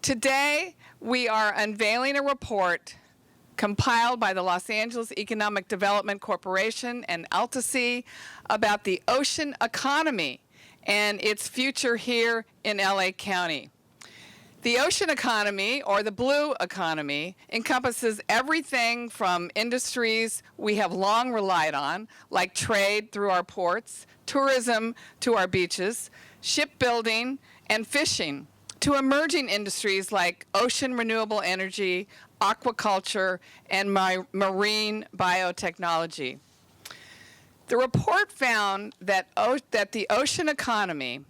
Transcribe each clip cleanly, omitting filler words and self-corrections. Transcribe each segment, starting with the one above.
Today, we are unveiling a report compiled by the Los Angeles Economic Development Corporation and Alta Sea about the ocean economy and its future here in LA County. The ocean economy, or the blue economy, encompasses everything from industries we have long relied on, like trade through our ports, tourism to our beaches, shipbuilding, and fishing, to emerging industries like ocean renewable energy, aquaculture, and marine biotechnology. The report found that the ocean economy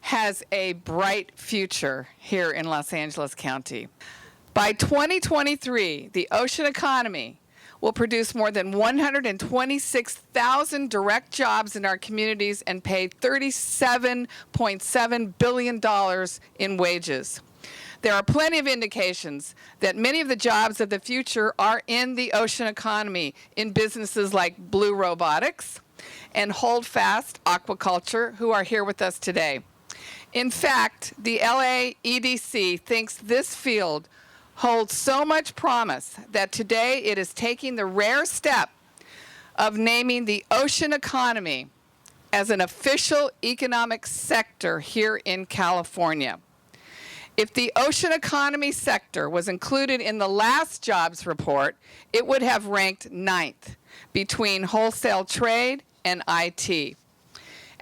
has a bright future here in Los Angeles County. By 2023, the ocean economy will produce more than 126,000 direct jobs in our communities and pay $37.7 billion in wages. There are plenty of indications that many of the jobs of the future are in the ocean economy, in businesses like Blue Robotics and Holdfast Aquaculture, who are here with us today. In fact, the LA EDC thinks this field holds so much promise that today it is taking the rare step of naming the ocean economy as an official economic sector here in California. If the ocean economy sector was included in the last jobs report, it would have ranked 9th between wholesale trade and IT.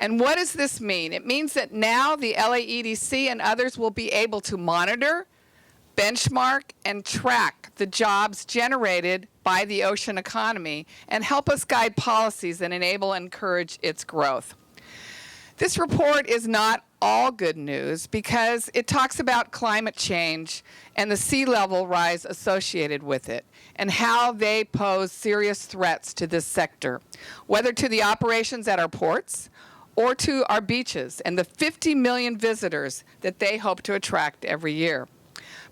And what does this mean? It means that now the LAEDC and others will be able to monitor, benchmark, and track the jobs generated by the ocean economy and help us guide policies that enable and encourage its growth. This report is not all good news because it talks about climate change and the sea level rise associated with it and how they pose serious threats to this sector, whether to the operations at our ports or to our beaches and the 50 million visitors that they hope to attract every year.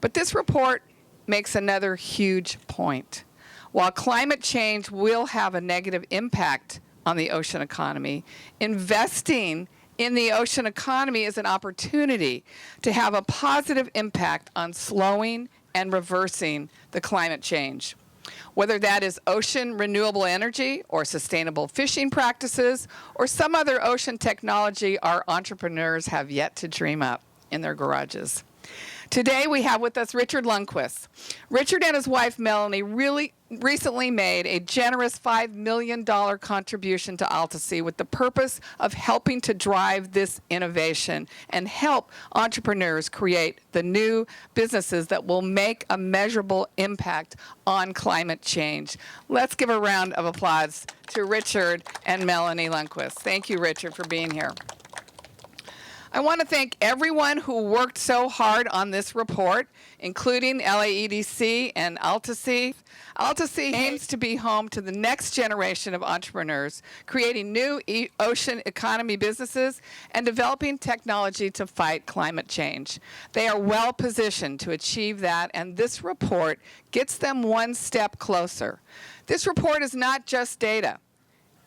But this report makes another huge point. While climate change will have a negative impact on the ocean economy, investing in the ocean economy is an opportunity to have a positive impact on slowing and reversing the climate change. Whether that is ocean renewable energy or sustainable fishing practices or some other ocean technology our entrepreneurs have yet to dream up in their garages. Today we have with us Richard Lundquist. Richard and his wife Melanie recently made a generous $5 million contribution to Alta Sea with the purpose of helping to drive this innovation and help entrepreneurs create the new businesses that will make a measurable impact on climate change. Let's give a round of applause to Richard and Melanie Lundquist. Thank you, Richard, for being here. I want to thank everyone who worked so hard on this report, including LAEDC and Alta Sea. Alta Sea aims to be home to the next generation of entrepreneurs, creating new ocean economy businesses and developing technology to fight climate change. They are well positioned to achieve that, and this report gets them one step closer. This report is not just data.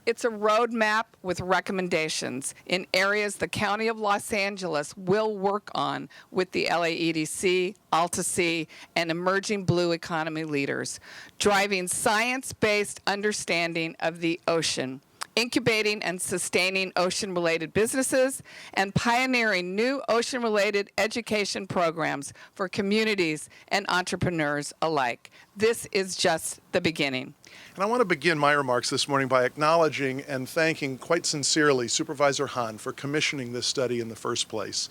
It's a roadmap with recommendations in areas the County of Los Angeles will work on with the LAEDC, Alta Sea, and emerging blue economy leaders, driving science-based understanding of the ocean, incubating and sustaining ocean-related businesses, and pioneering new ocean-related education programs for communities and entrepreneurs alike. This is just the beginning. And I want to begin my remarks this morning by acknowledging and thanking quite sincerely Supervisor Hahn for commissioning this study in the first place.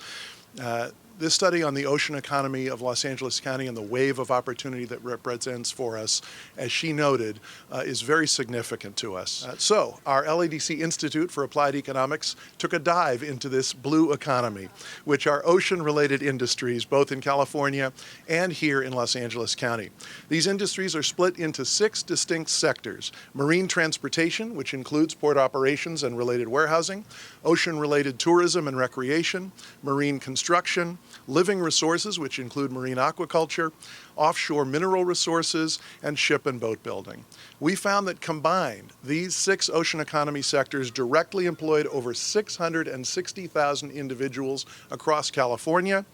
This study on the ocean economy of Los Angeles County and the wave of opportunity that represents for us, as she noted, is very significant to us. So our LADC Institute for Applied Economics took a dive into this blue economy, which are ocean-related industries both in California and here in Los Angeles County. These industries are split into 6 distinct sectors: marine transportation, which includes port operations and related warehousing, ocean-related tourism and recreation, marine construction, living resources, which include marine aquaculture, offshore mineral resources, and ship and boat building. We found that combined, these 6 ocean economy sectors directly employed over 660,000 individuals across California,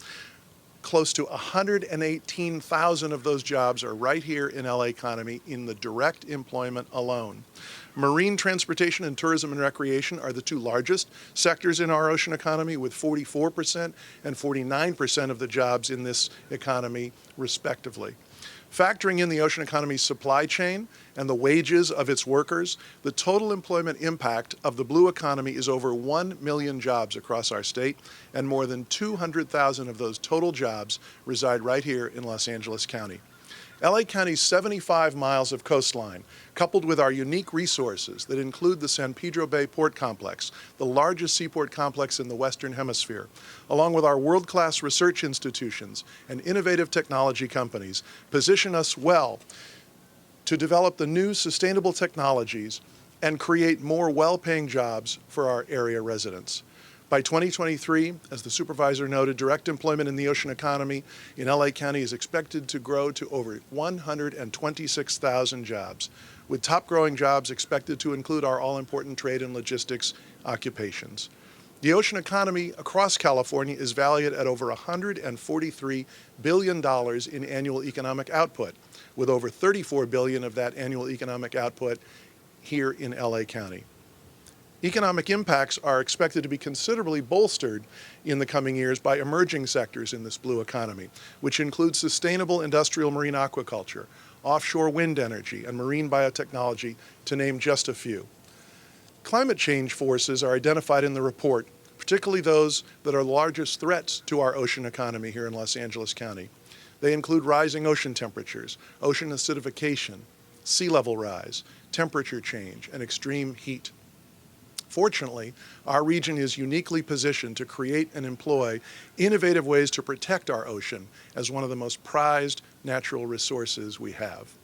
Close to 118,000 of those jobs are right here in LA County in the direct employment alone. Marine transportation and tourism and recreation are the two largest sectors in our ocean economy, with 44% and 49% of the jobs in this economy, respectively. Factoring in the ocean economy's supply chain and the wages of its workers, the total employment impact of the blue economy is over 1 million jobs across our state, and more than 200,000 of those total jobs reside right here in Los Angeles County. LA County's 75 miles of coastline, coupled with our unique resources that include the San Pedro Bay Port Complex, the largest seaport complex in the Western Hemisphere, along with our world-class research institutions and innovative technology companies, position us well to develop the new sustainable technologies and create more well-paying jobs for our area residents. By 2023, as the supervisor noted, direct employment in the ocean economy in LA County is expected to grow to over 126,000 jobs, with top growing jobs expected to include our all-important trade and logistics occupations. The ocean economy across California is valued at over $143 billion in annual economic output, with over $34 billion of that annual economic output here in LA County. Economic impacts are expected to be considerably bolstered in the coming years by emerging sectors in this blue economy, which include sustainable industrial marine aquaculture, offshore wind energy, and marine biotechnology, to name just a few. Climate change forces are identified in the report, particularly those that are the largest threats to our ocean economy here in Los Angeles County. They include rising ocean temperatures, ocean acidification, sea level rise, temperature change, and extreme heat. Fortunately, our region is uniquely positioned to create and employ innovative ways to protect our ocean as one of the most prized natural resources we have.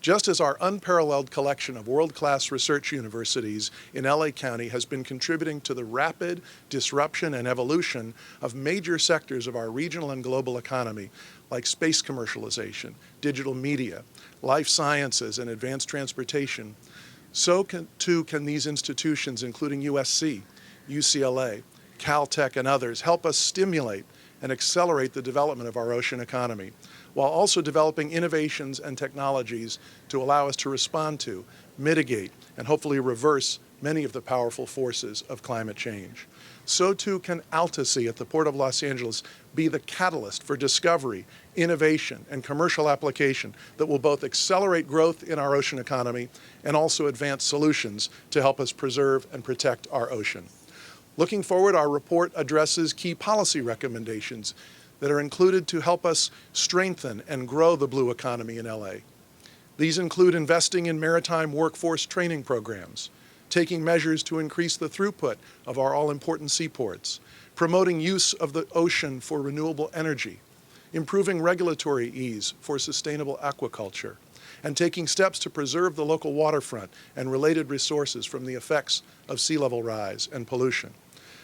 Just as our unparalleled collection of world-class research universities in LA County has been contributing to the rapid disruption and evolution of major sectors of our regional and global economy, like space commercialization, digital media, life sciences, and advanced transportation, so too can these institutions, including USC, UCLA, Caltech, and others, help us stimulate and accelerate the development of our ocean economy, while also developing innovations and technologies to allow us to respond to, mitigate, and hopefully reverse many of the powerful forces of climate change. So too can Alta Sea at the Port of Los Angeles be the catalyst for discovery, innovation, and commercial application that will both accelerate growth in our ocean economy and also advance solutions to help us preserve and protect our ocean. Looking forward, our report addresses key policy recommendations that are included to help us strengthen and grow the blue economy in LA. These include investing in maritime workforce training programs, taking measures to increase the throughput of our all-important seaports, promoting use of the ocean for renewable energy, improving regulatory ease for sustainable aquaculture, and taking steps to preserve the local waterfront and related resources from the effects of sea level rise and pollution.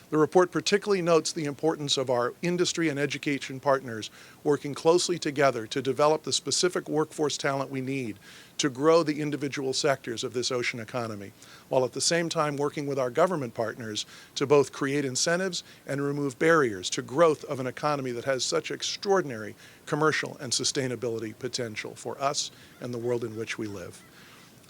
The report particularly notes the importance of our industry and education partners working closely together to develop the specific workforce talent we need to grow the individual sectors of this ocean economy, while at the same time working with our government partners to both create incentives and remove barriers to growth of an economy that has such extraordinary commercial and sustainability potential for us and the world in which we live.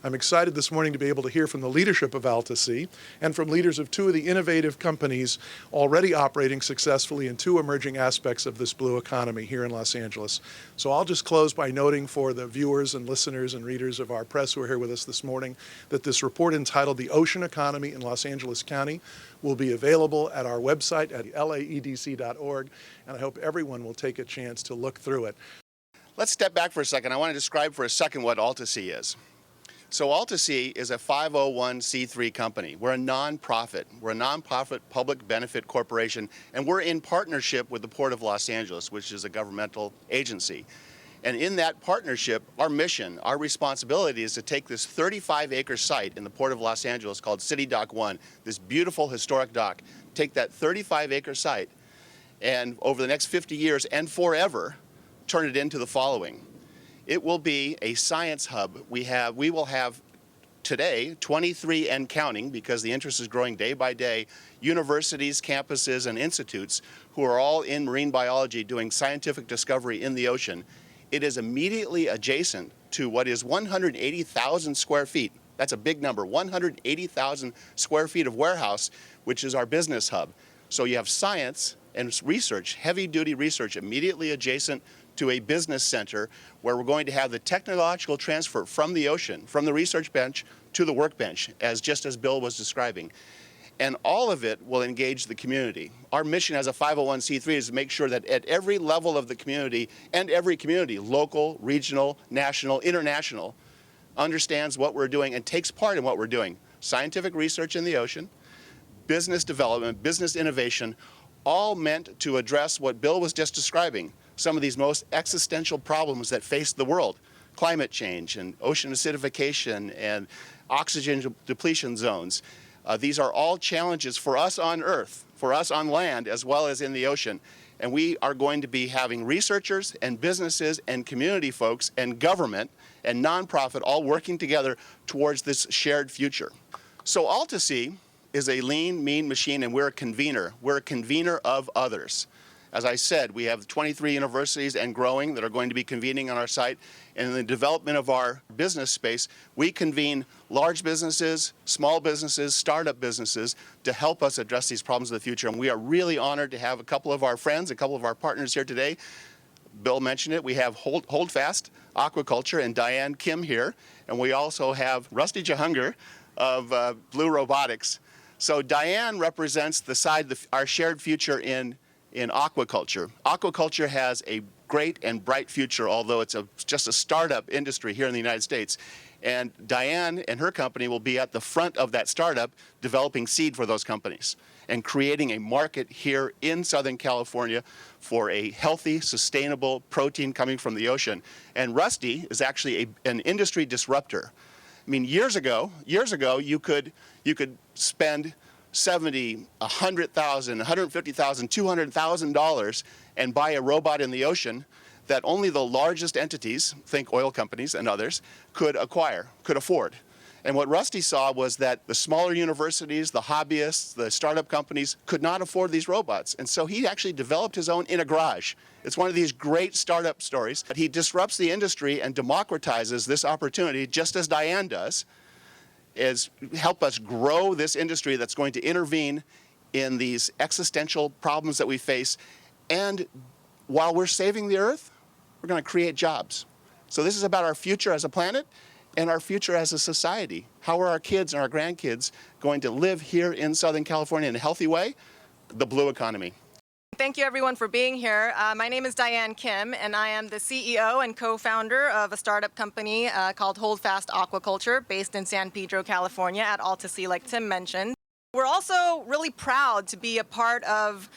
I'm excited this morning to be able to hear from the leadership of Alta Sea and from leaders of two of the innovative companies already operating successfully in two emerging aspects of this blue economy here in Los Angeles. So I'll just close by noting for the viewers and listeners and readers of our press who are here with us this morning that this report entitled The Ocean Economy in Los Angeles County will be available at our website at laedc.org, and I hope everyone will take a chance to look through it. Let's step back for a second. I want to describe for a second what Alta Sea is. So Alta Sea is a 501c3 company. We're a nonprofit. We're a nonprofit public benefit corporation, and we're in partnership with the Port of Los Angeles, which is a governmental agency. And in that partnership, our mission, our responsibility is to take this 35-acre site in the Port of Los Angeles called City Dock 1, this beautiful historic dock, take that 35-acre site and over the next 50 years and forever, turn it into the following. It will be a science hub. We will have today 23 and counting, because the interest is growing day by day, universities, campuses, and institutes who are all in marine biology doing scientific discovery in the ocean. It is immediately adjacent to what is 180,000 square feet. That's a big number, 180,000 square feet of warehouse, which is our business hub. So you have science and research, heavy-duty research, immediately adjacent to a business center where we're going to have the technological transfer from the ocean, from the research bench to the workbench, just as Bill was describing. And all of it will engage the community. Our mission as a 501c3 is to make sure that at every level of the community, and every community, local, regional, national, international, understands what we're doing and takes part in what we're doing. Scientific research in the ocean, business development, business innovation, all meant to address what Bill was just describing, some of these most existential problems that face the world: climate change and ocean acidification and oxygen depletion zones. These are all challenges for us on Earth, for us on land, as well as in the ocean. And we are going to be having researchers and businesses and community folks and government and nonprofit all working together towards this shared future. So Alta Sea is a lean, mean machine, and we're a convener. We're a convener of others. As I said, we have 23 universities and growing that are going to be convening on our site. And in the development of our business space, we convene large businesses, small businesses, startup businesses to help us address these problems of the future. And we are really honored to have a couple of our friends, a couple of our partners here today. Bill mentioned it. We have Holdfast Aquaculture and Diane Kim here. And we also have Rusty Jahunger of Blue Robotics. So Diane represents the side, our shared future in aquaculture. Aquaculture has a great and bright future, although it's just a startup industry here in the United States. And Diane and her company will be at the front of that startup developing seed for those companies and creating a market here in Southern California for a healthy, sustainable protein coming from the ocean. And Rusty is actually an industry disruptor. I mean, years ago, you could spend $70,000, $100,000, $150,000, $200,000 and buy a robot in the ocean that only the largest entities, think oil companies and others, could afford. And what Rusty saw was that the smaller universities, the hobbyists, the startup companies could not afford these robots. And so he actually developed his own in a garage. It's one of these great startup stories. He disrupts the industry and democratizes this opportunity, just as Diane does, is help us grow this industry that's going to intervene in these existential problems that we face. And while we're saving the Earth, we're going to create jobs. So this is about our future as a planet and our future as a society. How are our kids and our grandkids going to live here in Southern California in a healthy way? The blue economy. Thank you everyone for being here. My name is Diane Kim, and I am the CEO and co-founder of a startup company called Holdfast Aquaculture, based in San Pedro, California at Alta Sea, like Tim mentioned. We're also really proud to be a part of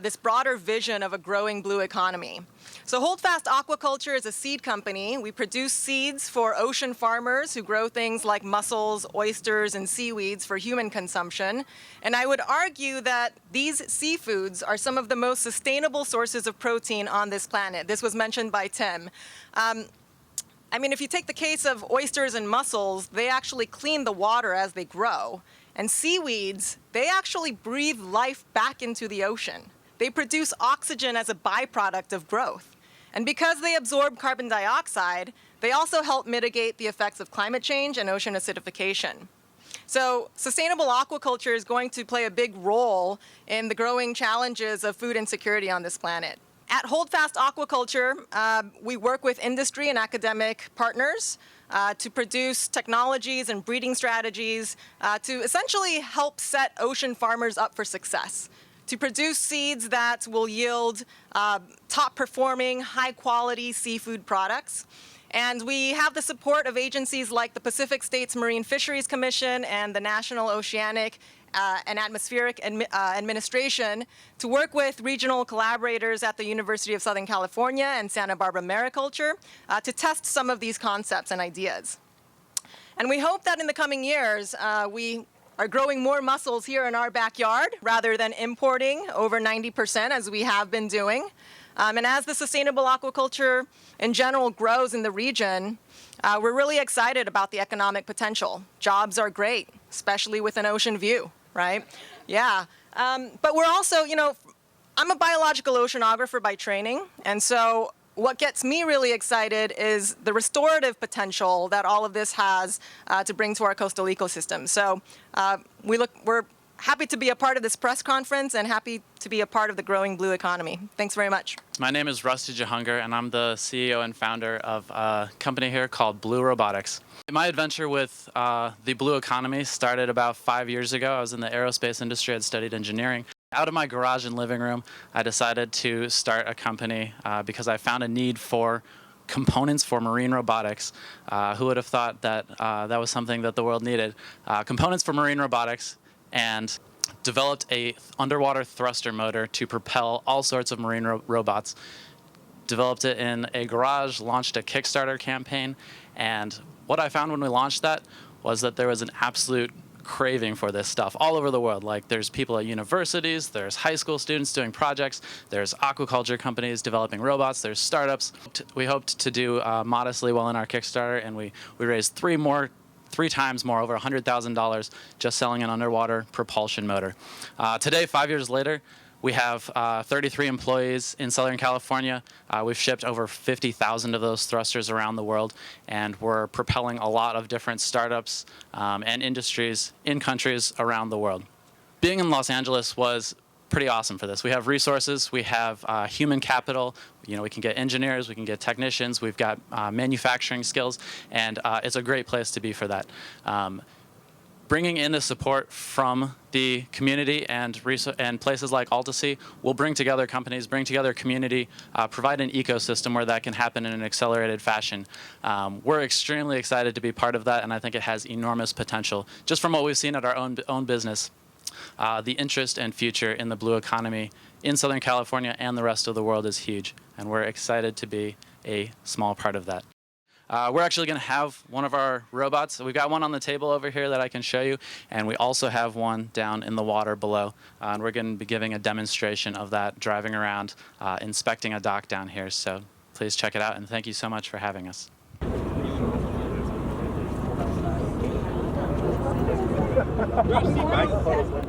this broader vision of a growing blue economy. So Holdfast Aquaculture is a seed company. We produce seeds for ocean farmers who grow things like mussels, oysters, and seaweeds for human consumption. And I would argue that these seafoods are some of the most sustainable sources of protein on this planet. This was mentioned by Tim. I mean, if you take the case of oysters and mussels, they actually clean the water as they grow. And seaweeds, they actually breathe life back into the ocean. They produce oxygen as a byproduct of growth. And because they absorb carbon dioxide, they also help mitigate the effects of climate change and ocean acidification. So sustainable aquaculture is going to play a big role in the growing challenges of food insecurity on this planet. At Holdfast Aquaculture, we work with industry and academic partners to produce technologies and breeding strategies to essentially help set ocean farmers up for success, to produce seeds that will yield top-performing, high-quality seafood products. And we have the support of agencies like the Pacific States Marine Fisheries Commission and the National Oceanic and Atmospheric Administration to work with regional collaborators at the University of Southern California and Santa Barbara Mariculture to test some of these concepts and ideas. And we hope that in the coming years, we are growing more mussels here in our backyard rather than importing over 90% as we have been doing. And as the sustainable aquaculture in general grows in the region, We're really excited about the economic potential. Jobs are great, especially with an ocean view, right? Yeah. But we're also, I'm a biological oceanographer by training, and so what gets me really excited is the restorative potential that all of this has to bring to our coastal ecosystem. So we're happy to be a part of this press conference and happy to be a part of the growing blue economy. Thanks very much. My name is Rusty Jahunger, and I'm the CEO and founder of a company here called Blue Robotics. My adventure with the blue economy started about 5 years ago. I was in the aerospace industry. I'd studied engineering. Out of my garage and living room, I decided to start a company because I found a need for components for marine robotics. Who would have thought that that was something that the world needed? Components for marine robotics, and developed a underwater thruster motor to propel all sorts of marine robots. Developed it in a garage, launched a Kickstarter campaign, and what I found when we launched that was that there was an absolute craving for this stuff all over the world. Like, there's people at universities, there's high school students doing projects, there's aquaculture companies developing robots, there's startups. We hoped to do modestly well in our Kickstarter, and we raised three times more, over $100,000, just selling an underwater propulsion motor. Today, 5 years later, we have 33 employees in Southern California. We've shipped over 50,000 of those thrusters around the world, and we're propelling a lot of different startups and industries in countries around the world. Being in Los Angeles was pretty awesome for this. We have resources, we have human capital, we can get engineers, we can get technicians, we've got manufacturing skills, and it's a great place to be for that. Bringing in the support from the community and places like Alta Sea will bring together companies, bring together community, provide an ecosystem where that can happen in an accelerated fashion. We're extremely excited to be part of that, and I think it has enormous potential. Just from what we've seen at our own business, the interest and future in the blue economy in Southern California and the rest of the world is huge, and we're excited to be a small part of that. We're actually going to have one of our robots. We've got one on the table over here that I can show you, and we also have one down in the water below. And we're going to be giving a demonstration of that, driving around, inspecting a dock down here. So please check it out, and thank you so much for having us. Merci, Mike.